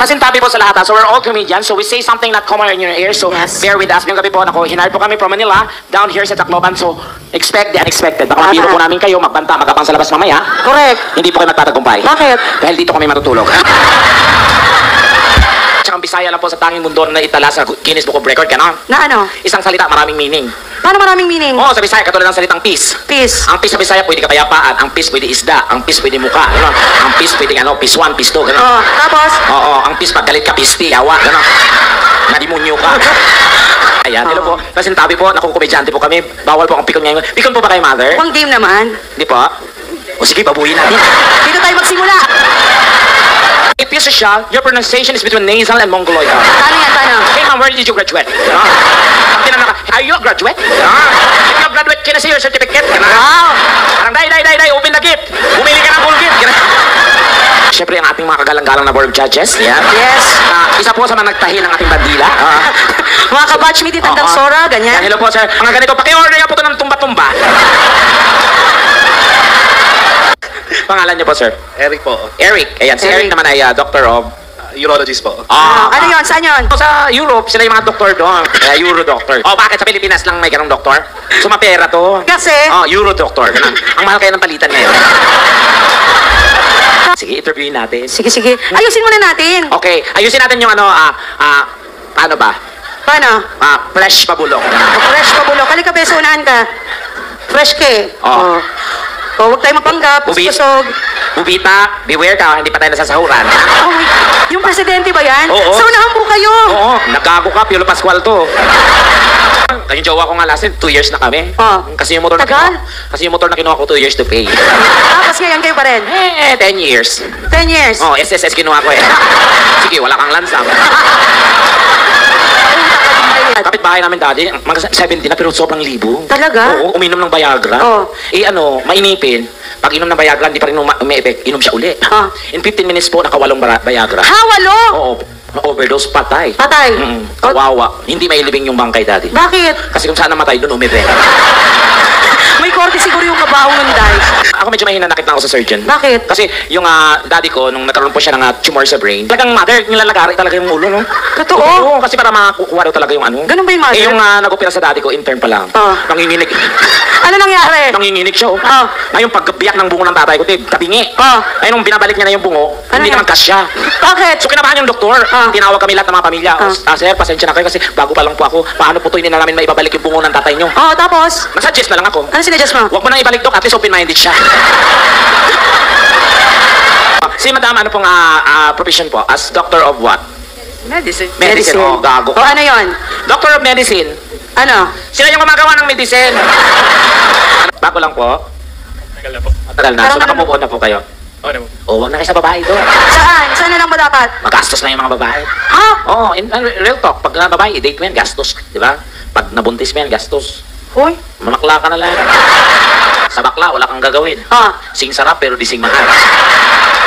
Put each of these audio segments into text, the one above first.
pasintabi po sa lahat. So we're all comedians. So we say something not common in your ear. So bear with us. Ngayong gabi po, hinire po kami from Manila down here sa Tacloban. So expect the unexpected. Baka mabiro po namin kayo, magbanta, magabang sa labas mamaya. Correct. Hindi po kayo magtatagumpay. Bakit? Dahil dito kami matutulog. Tsaka ang Bisaya lang po sa tanging mundo na itala sa Guinness Book of Record. Ganon. Na ano? Isang salita, maraming meaning. Paano maraming meaning? Oo, sa Bisaya, katulad ng salitang peace. Peace. Ang peace sa Bisaya, pwede kapayapaan. Ang peace, pwede isda. Ang peace, pwede muka. Ganon. Ang peace, pwede peace 1, peace 2. Ganon. Oh, tapos? Oo, ang peace, pag galit ka, pisti, awa. Ganon. Nadimunyo ka. Ayan, hello po. Pasintabi po, nakukumedyante po kami. Bawal po akong pikon ngayon. Pikon po ba kayo, mother? Pang game naman. Hindi po. O sige, babuhin natin. Dito tayo magsimula. If you're social, your pronunciation is between nasal and Mongoloid. Paano yan, paano? Hey ma'am, where did you graduate? Ang tinanong ka, are you a graduate? If you graduate, can I see your certificate? Wow! Parang day, open the gate. Bumili ka ng full gift. Siyempre, ang ating mga kagalang-galang na board of judges. Yeah. Yes. Isa po sa mga nagtahi ng ating bandila. Mga kabatchmate din tandang Sora, ganyan. Hello po, sir. Mga ganito, paki-order nga po ito ng tumba-tumba. Pangalan niyo po, sir? Eric po. Eric. Ayan, si Eric naman ay doctor of... Urologist po. Ano yun? Saan yun? Sa Europe, sila yung mga doktor doon. Euro doctor. Oh, bakit sa Pilipinas lang may ganong doktor? Sumapera to. Kasi? Oh, Euro doctor. Ganun. Ang mahal kayo ng palitan ngayon. Sige, interviewin natin. Sige. Ayusin muna natin. Okay, ayusin natin yung paano ba? Paano? Fresh pabulok. Fresh pa bulok. Halika, beso, unahan ka. Fresh ka eh. Oh. Oh, huwag tayo mapanggap. Pusog. Bubita, beware ka, hindi pa tayo nasasahuran. Oh, yung presidente ba yan? Oo. Sa unahan po kayo. Oo, naggago ka, Piolo Pascual to. Yung jowa ko nga last 2 years na kami. Kasi yung motor na Tagal? Kasi yung motor na kinuha ko 2 years to pay. Tapos ngayon kayo pa rin? 10 years. 10 years? Oh, SSS kinuha ko eh. Sige, wala kang lansam. Kapit bahay namin dati, mga 70 na pero sobrang libo. Talaga? Oo, uminom ng Viagra. Oo. Mainipin. Pag inom ng Viagra, hindi pa rin may-effect, inom siya uli. In 15 minutes po, nakawalong Viagra. Ha, walo? Oo, na-overdose, patay. Patay? Kawawa. Hindi mailibing yung bangkay dati. Bakit? Kasi kung saan namatay, doon umipek. May korte siguro yung kabaong ng dahil. Ako medyo mahina nakit na ako sa surgeon. Bakit? Kasi yung daddy ko, nung nagkaroon po siya ng tumor sa brain, talagang mother, nilalagari talaga yung ulo, no? Totoo? Oo, kasi para makakuha daw talaga yung ano. Ganun ba yung mother? Yung nag-opera sa daddy ko, intern pa lang. Nanginginig. Ano nangyari? Nanginginig siya, oh. Ngayon, pagbiyak ng bungo ng tatay ko, tabingi. Ay, nung binabalik niya na yung bungo, hindi naman kasya. Bakit? So, kinabahan yung doktor. Tinawag kami lahat ng mga pamilya. Sir, pasensya na kayo kasi bago pa lang po ako. Paano po to, hindi na namin maibabalik yung bungo ng tatay nyo. Tapos? Nasuggest na lang ako. Ano sinadjust mo? Huwag mo nang ibalik, Dok. At least open-minded siya. Si Madam, ano pong profession po? As doctor of what? Medicine. Medicine. Oh, gago. O ano yun? Doctor of medicine. Ano? Sila yung gumagawa ng medicine. Bago lang po. Tagal na po. Matagal na. So, nakamove on na po kayo. Oo naman. Huwag na kayo sa babae doon. Saan? Saan na lang ba dapat? Magastos na yung mga babae. Ha? Oo, real talk. Pag babae, i-date mo yan, gastos. Di ba? Pag nabuntis mo yan, gastos. Hoy? Mamakla ka na lang. Sa bakla, wala kang gagawin. Sing sarap pero di sing mahal.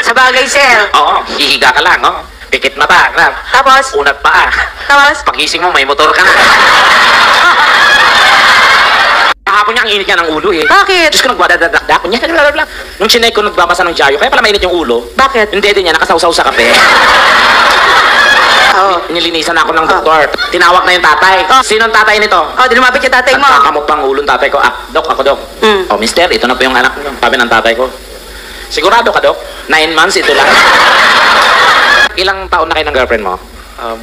Sa bagay, sir. Oo, hihiga ka lang, oh. Pikit mata, lang. Tapos? Unat paa. Tapos? Pagising mo, may motor ka na. Kahapon niya, ang init niya ng ulo eh. Bakit? Diyos ko, nagwadadakdak niya. Nung chinay ko, nagbabasa ng dyaryo, kaya pala mainit yung ulo. Bakit? Yung dede niya, nakasawsaw sa kape. Nilinisan ako ng doktor. Tinawag na yung tatay. Sino ang tatay nito? Di lumapit yung tatay mo. Nagkakamot pang ulo ng tatay ko. Dok, ako dok. Oh, mister, ito na po yung anak mo. Sabi ng tatay ko. Sigurado ka, dok? 9 months, ito lang. Ilang taon na kayo ng girlfriend mo?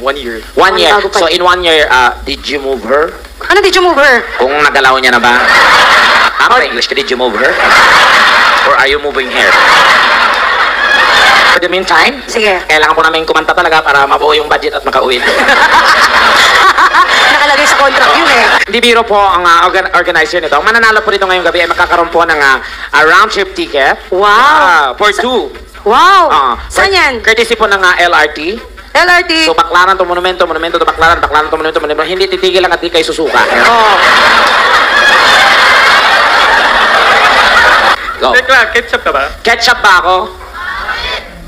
1 year. 1 year. So, in 1 year, did you move her? Ano did you move her? Kung nagalaw niya na ba? Ano English ka? Did you move her? Or are you moving her? For the meantime, Sige. kailangan po namin kumanta talaga para mabuo yung budget at makauwi. Nakalagay sa contract yun eh. Hindi biro po ang organizer nito. Ang mananalo po rito ngayong gabi ay makakaroon po ng round trip ticket. Wow. For 2. Wow. Saan yan? Courtesy po ng LRT. LRT. So, Baclaran to Monumento, Monumento to Baclaran, Baclaran to Monumento, Monumento. Hindi titigil lang at di kayo susuka. Go. Teka, ketchup ka ba? Ketchup ba ako?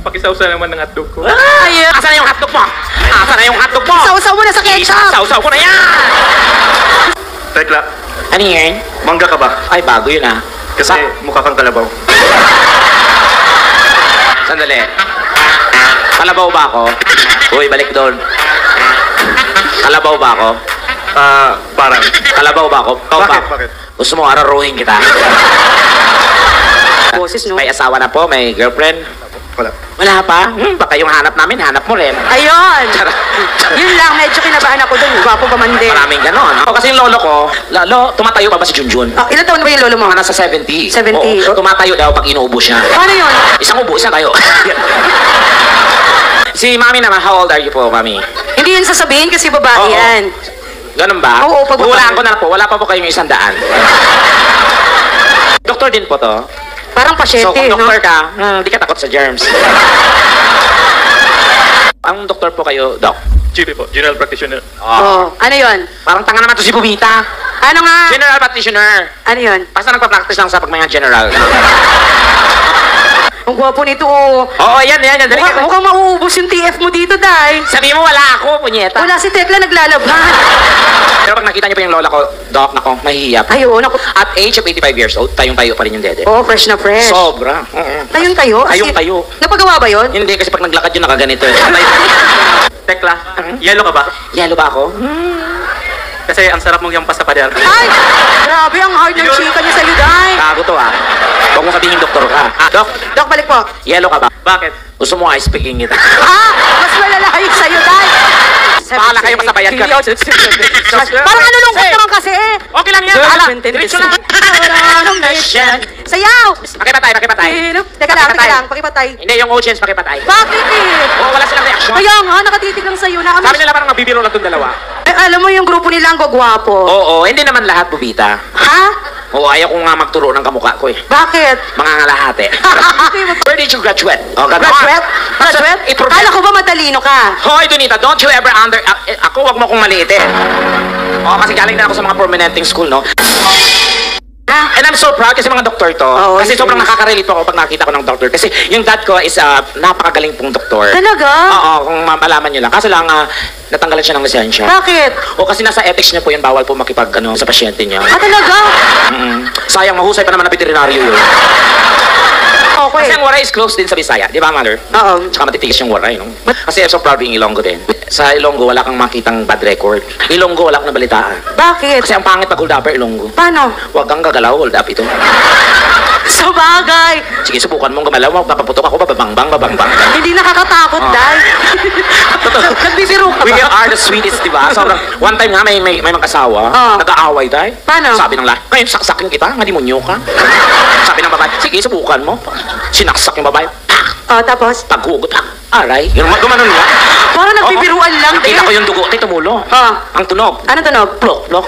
Pakisawsa naman ng hotdog ko. Asan na yung hotdog mo? Asan na yung hotdog mo? Sausaw mo na sa ketchup. Sausaw ko na yan! Tekla, Ano yan? mangga ka ba? Ay, bago yun ah. Kasi mukha kang kalabaw. Sandali. Kalabaw ba ako? Uy, balik doon. Kalabaw ba ako? Parang. Kalabaw ba ako? Ikaw ba? Bakit? Gusto mo araruhin kita? Boses, no? May asawa na po, may girlfriend. Wala. Wala pa? Baka yung hanap namin, hanap mo rin. Ayun! Yun lang, medyo kinabahan ako dun. Gwapo pa man din. Maraming ganon. Kasi yung lolo ko, lalo, tumatayo pa ba si Junjun? Ah, ilan taon na ba yung lolo mo? Mga nasa 70. 70. Oo, tumatayo daw pag inuubo siya. Paano yun? Isang ubo, isang tayo. Si mami naman, how old are you po, mami? Hindi yun sasabihin kasi babae Oo. yan. Ganun ba? Oo, pag- Hulaan ko na po, wala pa po kayong 100. Doktor din po to. Parang So pasyente, kung no? doktor ka, di ka takot sa germs. Ang doktor po kayo, Doc? GP po. General Practitioner. Oo. Ano yun? Parang tanga naman to si Bubita. Ano nga? General practitioner. Ano yun? Basta nagpa-practice lang sa pag mga general. Ang gwapo nito, oh. Oo, yan. Dali ka. Mukhang mauubos yung TF mo dito, Day. Sabi mo wala ako, punyeta. Wala si Tekla naglalaban. Pero pag nakita niyo pa yung lola ko, Doc, nako, mahihiyap. Ay, oo, naku. At age of 85 years old, tayong-tayo pa rin yung dede. Oo, fresh na fresh. Sobra. Tayong-tayo? As in, Tayong-tayo. Napagawa ba yun? Hindi, kasi pag naglakad yun, nakaganito eh. Tekla, yellow ka ba? Yelo ba ako? Kasi ang sarap mong yampas sa pader. Ay! Grabe, ang hard ng chika niya sa'yo, Day. Gago to ah. Huwag mo sabihin doktor ka. Doc, Dok, balik po. yelo ka ba? Bakit? Gusto mo ice picking kita? Mas malala yung sa'yo, Day. Bahala kayo, basta bayad ka. Parang ano lungkot naman kasi eh. Okay lang yan. Bahala. Diretso lang. Sayaw! Pakipatay. Teka lang, pakipatay. Hindi, yung audience pakipatay. Bakit eh? Oo, wala silang reaction. Kaya nga, nakatitig lang sa'yo na. Sabi nila parang mabibiro lang itong dalawa. Eh, alam mo yung grupo nila ang gagwapo. Oo, hindi naman lahat, Bubita. Ha? Oo, ayaw ko nga magturo ng kamukha ko eh. Bakit? Mga ngalahate. Where did you graduate? Oh, Graduate? Graduate? Kala ko ba matalino ka? Hoy, Donita, don't you ever ako, wag mo kong maliitin. Oo, kasi galing na ako sa mga permanenting school, no? Ha? And I'm so proud kasi mga doktor to. Oo, Kasi sobrang yes. nakaka-relate po ako pag nakita ko ng doktor. Kasi yung dad ko is napakagaling pong doktor. Talaga? Oo, kung malaman nyo lang. Kaso lang, natanggalan siya ng lisensya. Bakit? O kasi nasa ethics niya po yun, bawal po makipag sa pasyente niya. Ah, talaga? Sayang, mahusay pa naman na veterinaryo yun. Okay. Kasi ang waray is close din sa Bisaya, di ba, Mother? Oo. Tsaka matitigas yung waray, no? Kasi I'm so proud being Ilonggo din. Sa Ilonggo, wala kang makitang bad record. Ilonggo, wala kang nabalitaan. Bakit? Kasi ang pangit pag hold upper, Ilonggo. Paano? Huwag kang gagalaw, hold up ito. Sa bagay. Sige, subukan mong gumalaw, mapapaputok ako, babangbang. Hindi nakakatakot, Ah. Day. Nagbibiro ka We ba? are the sweetest, di ba? Sobrang, one time nga, may mag-asawa, Ah. nag-aaway tayo. Paano? Sabi ng lahat, ngayon saksakin kita, nga demonyo ka. Sabi ng babae, sige, subukan mo. Sinaksak yung babae, Oh, tapos? paghugot, aray. Gumanon nga. Parang nagbibiruan lang, Nakita eh. ko yung dugo, tumulo. Ah. Ang tunog. Ano tunog? Plok.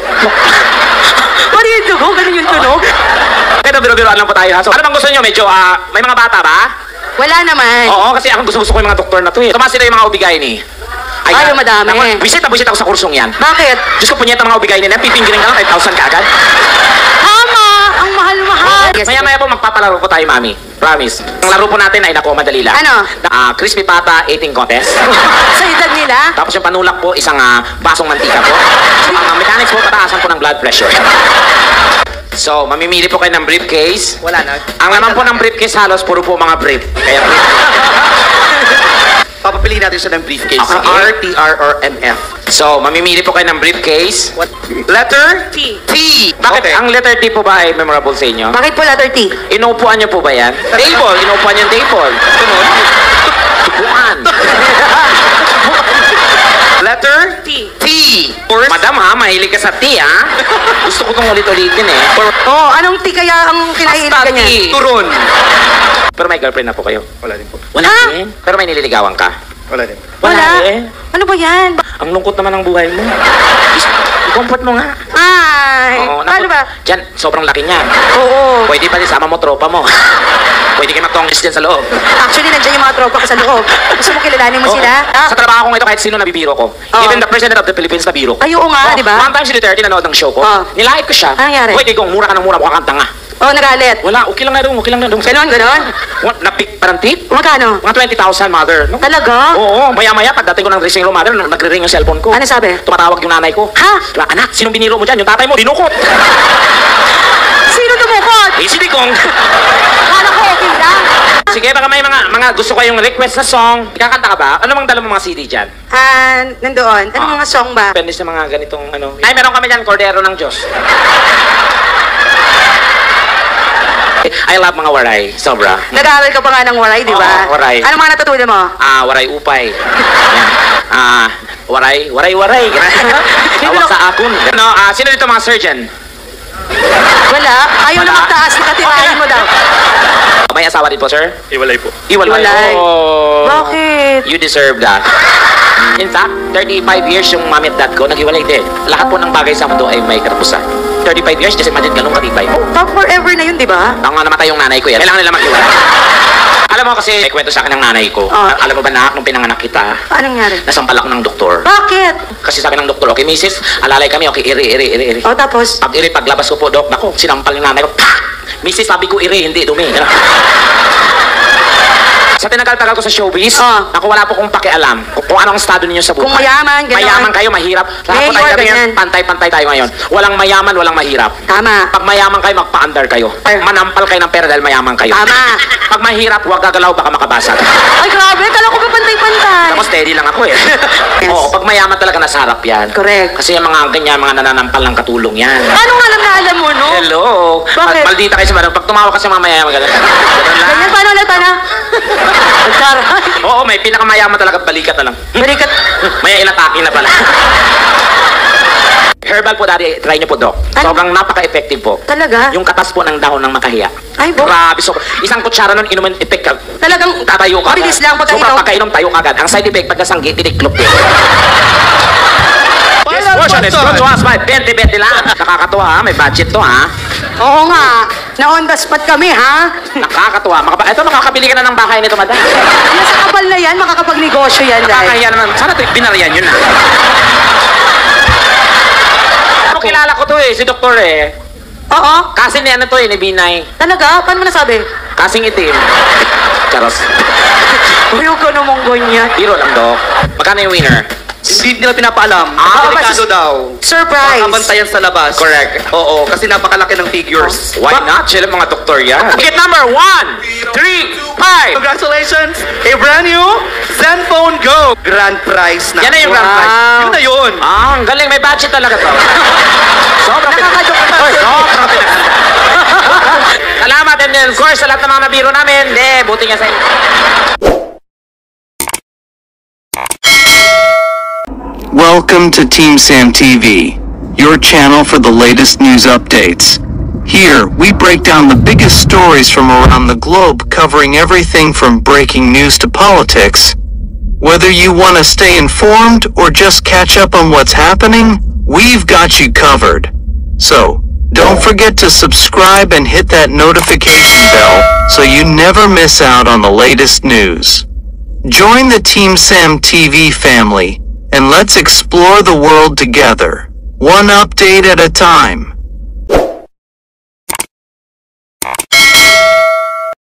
Ano yung tunog? Ganun yung tunog? Pero biro-biroan lang po tayo ha. So, ano bang gusto nyo? Medyo, may mga bata ba? Wala naman. Oo, kasi ako gusto ko yung mga doktor na to eh. Tumas sila yung mga ubigay ni. Ay, madami. Visit ako sa kursong yan. Bakit? Diyos ko, punyeta mga ubigay nila. Pipinggirin ka lang, 5,000 ka agad. Tama! Ang mahal-mahal. Maya-maya po magpapalaro po tayo, mami. Promise. Ang laro po natin ay naku, madali lang. Ano? Crispy pata eating contest. Sa edad nila? Tapos yung panulak po, isang basong mantika po. So, ang mechanics po, pataasan po ng blood pressure. So, mamimili po kayo ng briefcase. Wala na. Ang laman po ng briefcase halos, puro po mga brief. Kaya Papapiliin natin siya ng briefcase. Okay. R, T, R, or MF. So, mamimili po kayo ng briefcase. What? Letter? T. T. Bakit Okay. ang letter T po ba ay memorable sa inyo? Bakit po letter T? Inuupuan niyo po ba yan? Table. Inuupuan niyo yung table. Sunod. Tupuan. Letter? T. T. Or Madam ha, mahilig ka sa T ha? Gusto ko itong ulit-ulitin eh. Oh, anong T kaya ang kinahilig ka niya? T. Turon. Pero may girlfriend na po kayo. Wala din po. Wala Ha? din. Pero may nililigawan ka. Wala din. Wala. eh. Ano ba yan? Ang lungkot naman ng buhay mo. I-comfort mo nga. Ay, Oo, paano ba? Diyan, sobrang laki niyan. Oo. Pwede pa din sama mo tropa mo. Pwede kayo mag-congress dyan sa loob. Actually, nandiyan yung mga tropa ko sa loob. Gusto mo kilalanin mo Oo. sila? Ah, Sa trabaho ko ito, kahit sino nabibiro ko. Oo. Even the president of the Philippines nabiro ko. ay, oo nga, Oh, di ba? One time si Duterte nanood ng show ko. Oo. Nilahit ko siya. Anong nangyari? Pwede kong mura ka ng mura, mukha kang tanga. Oh, nagalit. Wala, okay lang na doon, okay lang na doon. Ganon. Napik parang tip? Magkano? Mga 20,000, mother. No? Talaga? Oo, maya-maya, pagdating ko ng dressing room, mother, nagre-ring yung cellphone ko. Ano sabi? Tumatawag yung nanay ko. Ha? Diba, anak, sinong biniro mo dyan? Yung tatay mo, dinukot. Sino tumukot? Eh, si Digong. Kala ko okay lang. sige, baka may mga gusto kayong request na song. Kakanta ka ba? Ano mang dala mo mga CD dyan? Nandoon. Ano mga song ba? Depende sa mga ganitong ano. Ay, meron kami dyan, Cordero ng Diyos. I love mga waray. Sobra. Nag-aaral ka pa nga ng waray, di ba? Oo, waray. Ano mga natutunan mo? Waray upay. Yan. Waray. Tawag sa akon. No, sino dito mga surgeon? Wala. Ayaw na Wala. magtaas. Nakatirahin mo daw. May asawa din po, sir? Iwalay po. Hiwalay. Oh. Bakit? You deserve that. In fact, 35 years yung mami at dad ko, naghiwalay din. Lahat po ng bagay sa mundo ay may katapusan. 35 years, just imagine ganun katibay. Top forever na yun, di ba? Ang namatay yung nanay ko yan. Kailangan nila maghiwalay. Alam mo kasi, may kwento sa akin ng nanay ko. Alam mo ba na, nung pinanganak kita, Anong nangyari? nasampal ako ng doktor. Bakit? Kasi sabi ng doktor, okay, misis, alalay kami, okay, iri. O, tapos? Pag paglabas ko po, dok, nako, sinampal yung nanay ko. Misis, sabi ko, hindi, dumi. Sa tinagal-tagal ko sa showbiz, ako wala po kong pakialam kung anong estado ninyo sa buhay. Kung mayaman, gano'n. Mayaman kayo, mahirap. Lahat po tayo Mayor, kami ganyan. pantay-pantay tayo ngayon. Walang mayaman, walang mahirap. Tama. Pag mayaman kayo, magpa-under kayo. Manampal kayo ng pera dahil mayaman kayo. Tama. Pag mahirap, huwag gagalaw, baka makabasag. Ay, grabe. Kala ko ba pantay-pantay? Tapos steady lang ako eh. Yes. Oo, pag mayaman talaga nasa harap yan. Correct. Kasi yung mga ganyan, mga nananampal ng katulong yan. Paano nga lang na alam mo, no? Hello. Bakit? Maldita kayo sa madam. Pag tumawa kasi mga mayaman, ganun. Ganun lang. Ganyan, paano ulit, paano? Nagkaroon. Oo, may pinakamayaman talaga, balikat na lang. Balikat. May inatake na pala. Herbal po, daddy, try nyo po, Doc. Ano? Sobrang napaka-effective po. Talaga? Yung katas po ng dahon ng makahiya. Ay, bo. Grabe, so, isang kutsara nun, inumin, epek ka. Talagang Tatayo ka. mabilis lang So, pagkainom. pagkainom tayo agad. Ang side effect, pagkasanggi, tiniklop din. This portion is brought to us by 20-20 lang. Nakakatuwa, ha? May budget to, ha? Oo nga. Na-on the spot kami, ha? Nakakatuwa. Ito, makakabili ka na ng bahay nito, madam. Nasa kapal na yan, makakapag-negosyo yan, dahil. Nakakahiya naman. Sana ito, binariyan yun, ha? Ako kilala ko to, eh. Si doktor, eh. Oo. Kasi ni ano to, eh, ni Binay. Talaga? Paano mo nasabi? Kasing itim. Charos. Ayaw ka namang ganyan. Hero lang, Dok. Magkano yung winner? Hindi nila pinapaalam. mas- Delikado daw. Surprise. Makabantayan sa labas. Correct. Oo, kasi napakalaki ng figures. Why not? Sila mga doktor yan. Ticket number 1, 3, 5. Congratulations! A brand new Zenfone Go! Grand prize na. Yan na yung grand prize. Yun na yun. Ang galing. May budget talaga to. Sobrang Nakakajoke naman. Oy, sobrang pinaganda. Salamat. And then, of course, sa lahat ng mga nabiro namin. Buti nga sa inyo. Welcome to Team Sam TV, your channel for the latest news updates. Here, we break down the biggest stories from around the globe, covering everything from breaking news to politics. Whether you want to stay informed or just catch up on what's happening, we've got you covered. So, don't forget to subscribe and hit that notification bell so you never miss out on the latest news. Join the Team Sam TV family, and let's explore the world together, one update at a time.